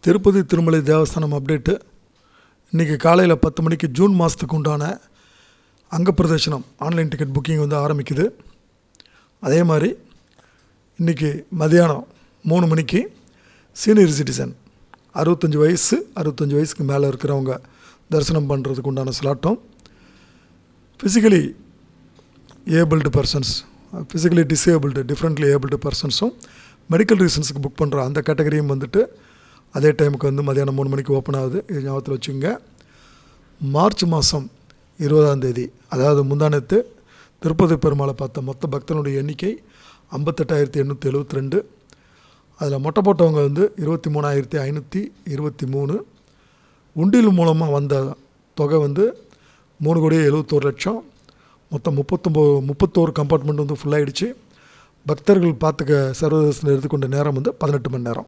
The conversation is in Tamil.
திருப்பதி திருமலை தேவஸ்தானம் அப்டேட்டு. இன்றைக்கி காலையில் 10 மணிக்கு ஜூன் மாதத்துக்கு உண்டான அங்க பிரதர்ஷனம் ஆன்லைன் டிக்கெட் புக்கிங் வந்து ஆரம்பிக்குது. அதே மாதிரி இன்றைக்கி மதியானம் 3 மணிக்கு சீனியர் சிட்டிசன் 65 வயசுக்கு மேலே இருக்கிறவங்க தரிசனம் பண்ணுறதுக்கு உண்டான ஸ்லாட்டும், physically abled persons, physically disabled differently abled பர்சன்ஸும் மெடிக்கல் ரீசன்ஸுக்கு புக் பண்ணுற அந்த கேட்டகரியும் வந்துட்டு அதே டைமுக்கு வந்து மதியானம் 3 மணிக்கு ஓப்பன் ஆகுது. இது ஞாபகத்தில் வச்சுங்க. மார்ச் மாதம் 20ஆம் தேதி, அதாவது முந்தானத்து திருப்பதி பெருமாளை பார்த்த மொத்த பக்தனுடைய எண்ணிக்கை 58,872. அதில் மொட்டை போட்டவங்க வந்து 23,523. உண்டியல் மூலமாக வந்த தொகை வந்து 3,71,00,000. மொத்தம் 31 கம்பார்ட்மெண்ட் வந்து ஃபுல்லாகிடுச்சு. பக்தர்கள் பார்த்துக்க சர்வதர்சனம் எடுத்துக்கொண்ட நேரம் வந்து 18 மணி நேரம்.